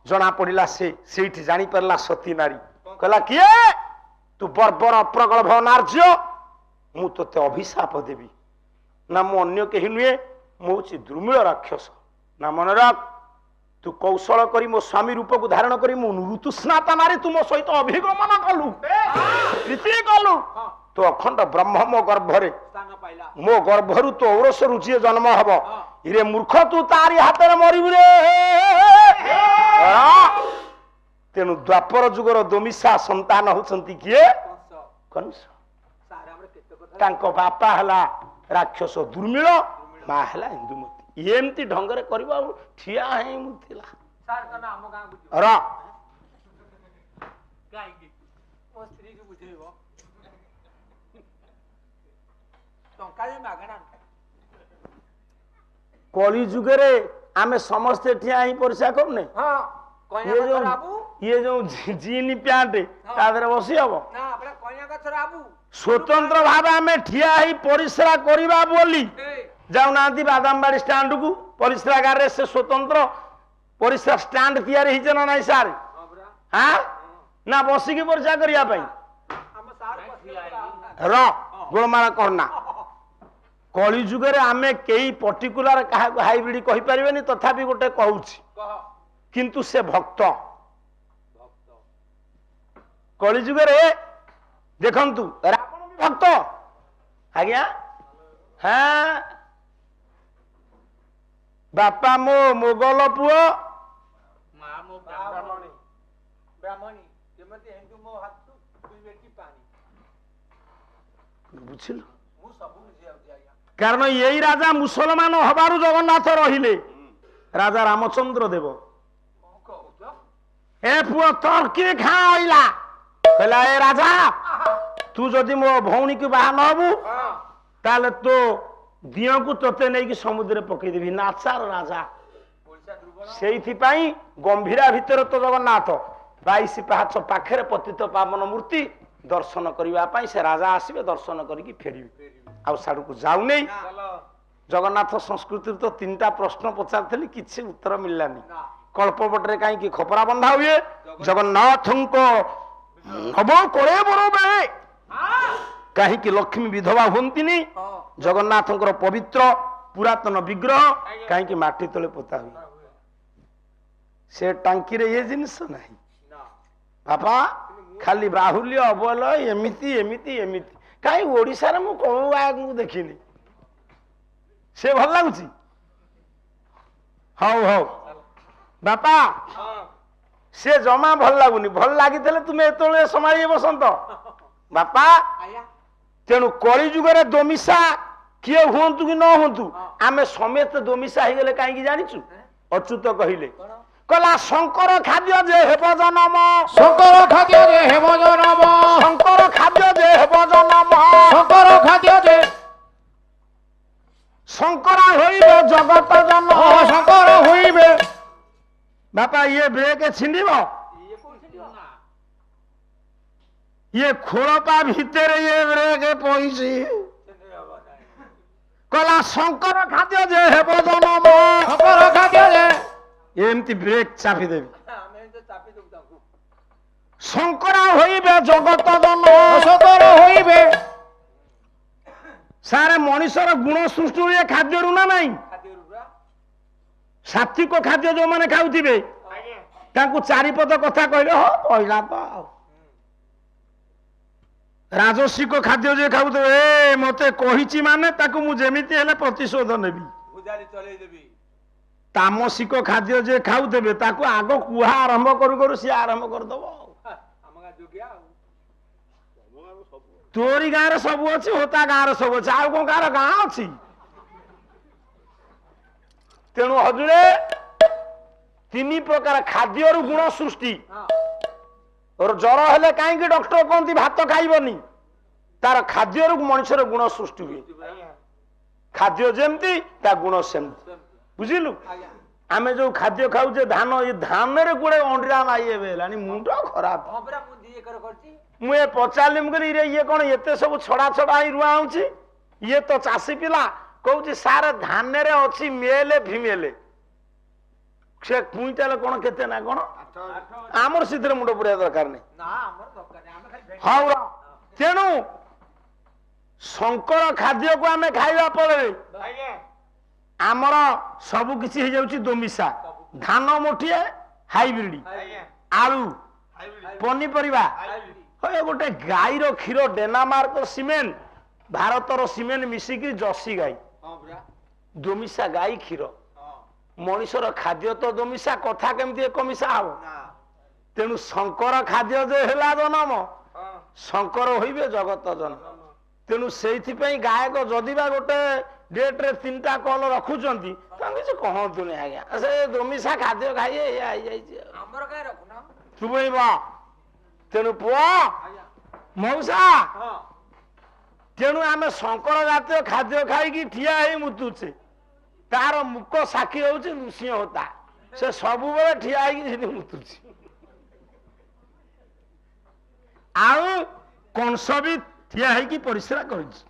ଜଣା ପଡିଲା। ସେ ସେଇଠି ଜାଣିପାରିଲା ସତୀ ନାରୀ। କହିଲା କିଏ ତୁ? ବର୍ବର ପ୍ରଗଳଭ ନାର୍ଯ୍ୟ, ମୁଁ ତୋତେ ଅଭିଶାପ ଦେବି। ନା ମୁଁ ଅନ୍ୟ କେହି ନୁହେଁ, ମୁଁ ହଉଛି ଦ୍ରୁମିଳ ରାକ୍ଷସ। ନା ମନେ ରଖ, ତୁ କୌଶଳ କରି ମୋ ସ୍ୱାମୀ ରୂପକୁ ଧାରଣ କରି ମୁଁ ଋତୁସ୍ନାତା ନାରୀ ତୁ ମୋ ସହିତ ଅଭିଗମନ କଲୁ, ପ୍ରୀତି କଲୁ। ତୁ ଅଖଣ୍ଡ ବ୍ରହ୍ମ ମୋ ଗର୍ଭରେ, ମୋ ଗର୍ଭରୁ ତୁ ଔରସରୁ ଯିଏ ଜନ୍ମ ହବ, ଇରେ ମୂର୍ଖ ତୁ ତାରି ହାତରେ ମରିବୁ ରେ। ତେଣୁ ଦ୍ୱାପର ଯୁଗର ଦୋମିଶା ସନ୍ତାନ ହଉଛନ୍ତି କିଏ? କଂସ। ତାଙ୍କ ବାପା ହେଲା ରାକ୍ଷସ ଦୁର୍ମିଳ, ମା ହେଲା ଇନ୍ଦୁମତୀ। ଏମିତି ଢଙ୍ଗରେ କରିବ, ଆଉ ଠିଆ ହେଇ ମୁଁ ଥିଲା କଳି ଯୁଗରେ ଆମେ ସମସ୍ତେ ଠିଆ ହିଁ ପରିସ୍ରା କରୁନେ ହଁ କଇନା ଗଛର ଆବୁ ଇଏ ଯୋଉ ଜିନ୍ ପ୍ୟାଣ୍ଟ ତା ଦେହରେ ବସି ହବ ନା ଆପଣ କଇନା ଗଛର ଆବୁ ସ୍ୱତନ୍ତ୍ର ଭାବେ ଆମେ ଠିଆ ହେଇ ପରିସ୍ରା କରିବା ବୋଲି ଯାଉନାହାନ୍ତି ବାଦାମବାଡି ଷ୍ଟାଣ୍ଡକୁ ପରିସ୍ରାଗାରରେ ସେ ସ୍ୱତନ୍ତ୍ର ପରିସ୍ରା ଷ୍ଟାଣ୍ଡ ତିଆରି ହେଇছে ନା ନାଇଁ ସାର୍ ହଁ ନା ବସିକି ପରିସ୍ରା କରିବା ପାଇଁ ଆମ ସାର୍ ର ଗୋଳମାଳ କରନା କଳି ଯୁଗରେ ଆମେ କେହି ପର୍ଟିକୁଲାର କାହାକୁ ହାଇବ୍ରିଡ କହିପାରିବେନି ତଥାପି ଗୋଟେ କହୁଛି କହ କିନ୍ତୁ ସେ ଭକ୍ତ କଳି ଯୁଗରେ ଦେଖନ୍ତୁ ରାବଣ ବି ଭକ୍ତ ଆଜ୍ଞା ହଁ ବାପା ମୋ ମୋଗଲ ପୁଅ ମା ମୋ ବ୍ରାହ୍ମଣୀ ବ୍ରାହ୍ମଣୀ ଯେମିତି ହିନ୍ଦୁ ମୋ ହାତୁ ଦୁଇ ବେଟି ପାଣି ବୁଝିଲୁ ମୁଁ ସବୁ ବୁଝି ଯାଉଛି ଆଜ୍ଞା କାରଣ ଏଇ ରାଜା ମୁସଲମାନ ହବାରୁ ଜଗନ୍ନାଥ ରହିଲେ ରାଜା ରାମଚନ୍ଦ୍ର ଦେବ କଣ କହୁଛ ଏ ପୁଅ ତୋର କିଏ ଖାଁ ଅଇଲା କହିଲା ଏ ରାଜା ତୁ ଯଦି ମୋ ଭଉଣୀକୁ ବାହା ନ ହବୁ ତାହେଲେ ତୋ ଦିଅଁକୁ ତୋତେ ନେଇକି ସମୁଦ୍ରରେ ପକେଇଦେବି ନାଚାର ରାଜା ପଇସା ଦୁର୍ବଳ ସେଇଥିପାଇଁ ଗମ୍ଭୀରା ଭିତରେ ତ ଜଗନ୍ନାଥ 22 ପାହାଚ ପାଖରେ ପତିତ ପାବନ ମୂର୍ତ୍ତି ଦର୍ଶନ କରିବା ପାଇଁ ସେ ରାଜା ଆସିବେ ଦର୍ଶନ କରିକି ଫେରିବେ ଆଉ ସାଡକୁ ଯାଉନେଇ ଚାଲ ଜଗନ୍ନାଥ ସଂସ୍କୃତିରେ ତ 3ଟା ପ୍ରଶ୍ନ ପଚାରିଥିଲି କିଛି ଉତ୍ତର ମିଳିଲାନି ନା କଳ୍ପବଟରେ କାହିଁକି ଖପରା ବନ୍ଧା ହୁଏ ଜଗନ୍ନାଥଙ୍କ ନବ କୋଳେ ବର ବେଳେ କାହିଁକି ଲକ୍ଷ୍ମୀ ବିଧବା ହୁଅନ୍ତିନି ହଁ ଜଗନ୍ନାଥଙ୍କର ପବିତ୍ର ପୁରାତନ ବିଗ୍ରହ କାହିଁକି ମାଟି ତଳେ ପୋତା ହୁଏ ସେ ଟାଙ୍କିରେ ଏ ଜିନିଷ ନାହିଁ ନା ବାପା ଖାଲି ବାହୁଲ୍ୟ ଅବଲ ଏମିତି ଏମିତି ଏମିତି କାହିଁ ଓଡିଶାରେ ମୁଁ କୋଉ ଆଗକୁ ଦେଖିନି ସେ ଭଲ ଲାଗୁଛି ହଉ ହଉ ବାପା ସେ ଜମା ଭଲ ଲାଗୁନି ଭଲ ଲାଗିଥିଲେ ତୁମେ ଏତେବେଳେ ସମାଳି ବସନ୍ତ ବାପା ଆଜ୍ଞା ତେଣୁ କଳି ଯୁଗରେ ଦୋମିଶା କିଏ ହୁଅନ୍ତୁ କି ନ ହୁଅନ୍ତୁ ଆମେ ସମେତ ଦୋମିଶା ହେଇଗଲେ କାହିଁକି ଜାଣିଛୁ ଅଚ୍ୟୁତ କହିଲେ କଣ କହିଲା ଶଙ୍କର ଖାଦ୍ୟ ଯେ ହେବ ଜନମ ଶଙ୍କର ଖାଦ୍ୟ ଯେ ହେବ ଜନମ ଶଙ୍କର ଖାଦ୍ୟ ଯେ ହେବ ଜନମ ଶଙ୍କର ଖାଦ୍ୟ ଯେ ଶଙ୍କରା ହୋଇବେ ଜଗତ ଜନ ଶଙ୍କର ହୋଇବେ ବାପା ଇଏ ବ୍ରେକ୍ ଛିଣ୍ଡିବ ଇଏ କୋଉଠି ଯିବ ନା ଇଏ ଖୋଳପା ଭିତରେ ଇଏ ବ୍ରେକ୍ ପଇଛି ସେମିତି ହବ ନାହିଁ କହିଲା ଶଙ୍କର ଖାଦ୍ୟ ଯେ ହେବ ଜନମ ଶଙ୍କର ଖାଦ୍ୟ ଯେ ଏମିତି ବ୍ରେକ୍ ଚାପିଦେବି ଆମେ ଏମିତି ଚାପି ଦେବୁ ତାଙ୍କୁ ଶଙ୍କରା ହୋଇବେ ଜଗତ ଜନ ଶଙ୍କର ହୋଇବେ ସାରେ ମଣିଷର ଗୁଣ ସୃଷ୍ଟି ହୁଏ ଖାଦ୍ୟରୁ ନା ନାହିଁ ଖାଦ୍ୟରୁ ପୁରା ସାତ୍ବିକ ଖାଦ୍ୟ ଯୋଉମାନେ ଖାଉଥିବେ ଆଜ୍ଞା ତାଙ୍କୁ ଚାରିପଦ କଥା କହିଲେ ହଁ କହିଲା ତ ଆଉ ରାଜସିକ ଖାଦ୍ୟ ଯିଏ ଖାଉଥିବେ ଏ ମତେ କହିଛି ମାନେ ତାକୁ ମୁଁ ଯେମିତି ହେଲେ ପ୍ରତିଶୋଧ ନେବି ଭୁଜାଲି ଚଲେଇ ଦେବି ତାମସିକ ଖାଦ୍ୟ ଯିଏ ଖାଉଥିବେ ତାକୁ ଆଗ କୁହା ଆରମ୍ଭ କରୁ କରୁ ସିଏ ଆରମ୍ଭ କରିଦବ ଆଉ ଆମ ଗାଁ ଯୋଗିଆ ଆଉ ତୋରି ଗାଁରେ ସବୁ ଅଛି ହୋତା ଗାଁରେ ସବୁ ଅଛି ଆଉ କଣ କାହାର ଗାଁ ଅଛି ତେଣୁ ହଜୁରେ 3 ପ୍ରକାର ଖାଦ୍ୟରୁ ଗୁଣ ସୃଷ୍ଟି ଜର ହେଲେ କାହିଁକି ଡକ୍ଟର କହନ୍ତି ଭାତ ଖାଇବନି ତାର ଖାଦ୍ୟରୁ ମଣିଷର ଗୁଣ ସୃଷ୍ଟି ହୁଏ ଖାଦ୍ୟ ଯେମିତି ତା ଗୁଣ ସେମିତି ବୁଝିଲୁ ଆଜ୍ଞା ଆମେ ଯୋଉ ଖାଦ୍ୟ ଖାଉଛେ ଧାନ ଏ ଧାନରେ ଗୁଡେ ଅଣ୍ଡିରା ମାଇ ଏବେ ହେଲାଣି ମୁଣ୍ଡ ଖରାପ ହଁ ପରା ମୁଁ 2 ଏକର କରିଛି ମୁଁ ଏ ପଚାରିଲି ମୁଁ କହିଲି ଇଏ କଣ ଏତେ ସବୁ ଛଡା ଛଡା ହେଇ ରୁଆ ହଉଛି ଇଏ ତ ଚାଷୀ ପିଲା କହୁଛି ସାର୍ ଧାନରେ ଅଛି ମେଲେ ଫିମେଲେ ସେ କୁଇଣ୍ଟାଲ କଣ କେତେ ନା କଣ ଆମର ସେଥିରେ ମୁଣ୍ଡ ପୁରେଇବା ଦରକାର ନାହିଁ ନା ଆମର ଦରକାର ନାହିଁ ଆମେ ଖାଲି ଭେଣ୍ଡି ହଉ ତେଣୁ ଶଙ୍କର ଖାଦ୍ୟକୁ ଆମେ ଖାଇବା ପରେ ଆଜ୍ଞା ଆମର ସବୁ କିଛି ହେଇଯାଉଛି ଦୋମିଶା ଧାନ ମୁଠିଏ ହାଇବ୍ରିଡ ଆଜ୍ଞା ଆଳୁ ପନିପରିବା ହାଇବ୍ରିଡ ହଏ ଗୋଟେ ଗାଈର କ୍ଷୀର ଡେନାମାର୍କ ସିମେଣ୍ଟ ଭାରତର ସିମେଣ୍ଟ ମିଶିକି ଜର୍ସି ଗାଈ ହଁ ପରା ଦୋମିଶା ଗାଈ କ୍ଷୀର ହଁ ମଣିଷର ଖାଦ୍ୟ ତ ଦୋମିଶା କଥା କେମିତି ଏକ ମିଶା ହବ ନା ତେଣୁ ଶଙ୍କର ଖାଦ୍ୟ ଯେ ହେଲା ଜନମ ହଁ ଶଙ୍କର ହୋଇବେ ଜଗତ ଜନ ତେଣୁ ସେଇଥିପାଇଁ ଗାୟକ ଯଦି ବା ଗୋଟେ ଡେଟ୍ରେ 3ଟା କଲ ରଖୁଛନ୍ତି ତାଙ୍କୁ କିଛି କହନ୍ତୁନି ଆଜ୍ଞା ସେ ଦୋମିଶା ଖାଦ୍ୟ ଖାଇ ଏଇଆ ହେଇଯାଇଛି ଆମର କାହିଁ ରଖୁନ ଶୁଭେଇବ ତେଣୁ ପୁଅ ଆଜ୍ଞା ମଉସା ହଁ ତେଣୁ ଆମେ ଶଙ୍କର ଜାତୀୟ ଖାଦ୍ୟ ଖାଇକି ଠିଆ ହେଇ ମୁତୁଛେ ତାର ମୁକ ସାକ୍ଷୀ ହଉଛି ନୃସିଂହ ହୋତା ସେ ସବୁବେଳେ ଠିଆ ହେଇକି ସେଠି ମୁତୁଛି ଆଉ କଂସ ବି ଠିଆ ହେଇକି ପରିସ୍ରା କରୁଛି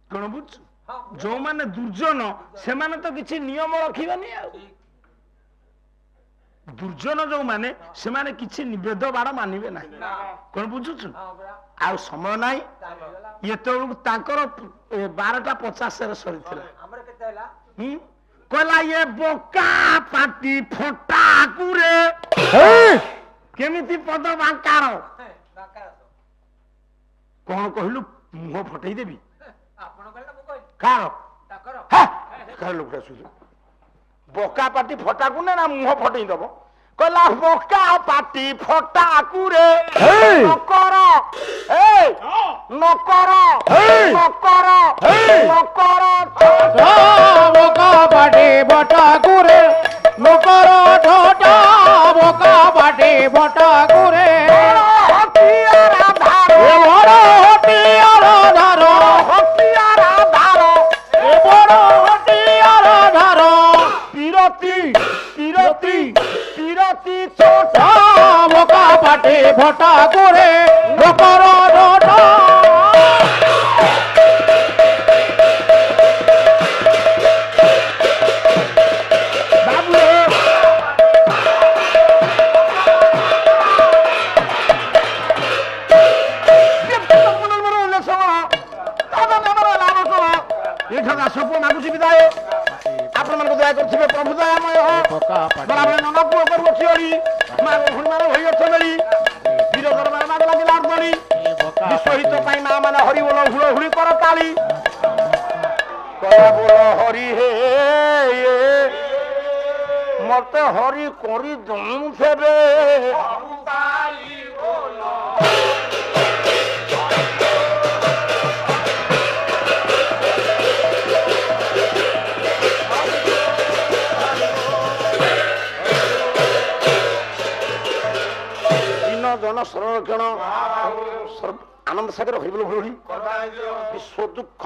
କଣ ବୁଝୁଛୁ ଯୋଉମାନେ ଦୁର୍ଜନ ସେମାନେ ତ କିଛି ନିୟମ ରଖିବେନି ଆଉ ଦୁର୍ଜନ ଯୋଉମାନେ ସେମାନେ କିଛି ନିବେଦ ବାଡ଼ ମାନିବେ ନାହିଁ କଣ ବୁଝୁଛୁ ଆଉ ସମୟ ନାହିଁ ଏତେବେଳକୁ ତାଙ୍କର 12:50 ସରିଥିଲା କହିଲା ଇଏ ବୋକା ପାଟି ଫଟାକୁରେ କେମିତି ପଦ ବାଙ୍କାର କଣ କହିଲୁ ମୁହଁ ଫଟେଇ ଦେବି କାର ଲୋକଟା ଶୁଣୁ ବୋକା ପାଟି ଫଟାକୁ ନା ମୁହଁ ଫଟେଇ ଦବ କହିଲା ବୋକା ପାଟି ଫଟାକୁରେ ନକର ନକର ନକର ନକର ବୋକା ପାଟି ଫଟାକୁରେ ନକର ଠୋଟା ବୋକା ପାଟି ଫଟାକୁରେ পাটি ভটা করে লোকর ডোটা ମାଗୁଛି ବିଦାୟ ଆପଣମାନଙ୍କୁ ଦୟା କରୁଥିବେ ପ୍ରଭୁ ଦୟାମୟ ନନା ପୁଅ କରୁଅଛି ଅଳି ଭଉଣୀମାନେ ହୋଇ ଅଛନ୍ତି ବୀର ଦରବାର ମାଗ ଲାଗିଲା ଅର୍ଦ୍ଦଳି ବିଶ୍ୱହିତ ପାଇଁ ମା ମାନେ ହରି ବୋଲ ହୁଳ ହୁଳି କର ତାଳି କଲା ବୋଲ ହରି ହେ ମତେ ହରି କରି ଦଉଥିବେ জন সংরক্ষণ আনন্দ সাগর হইবল ভুলি বিশ্ব দুঃখ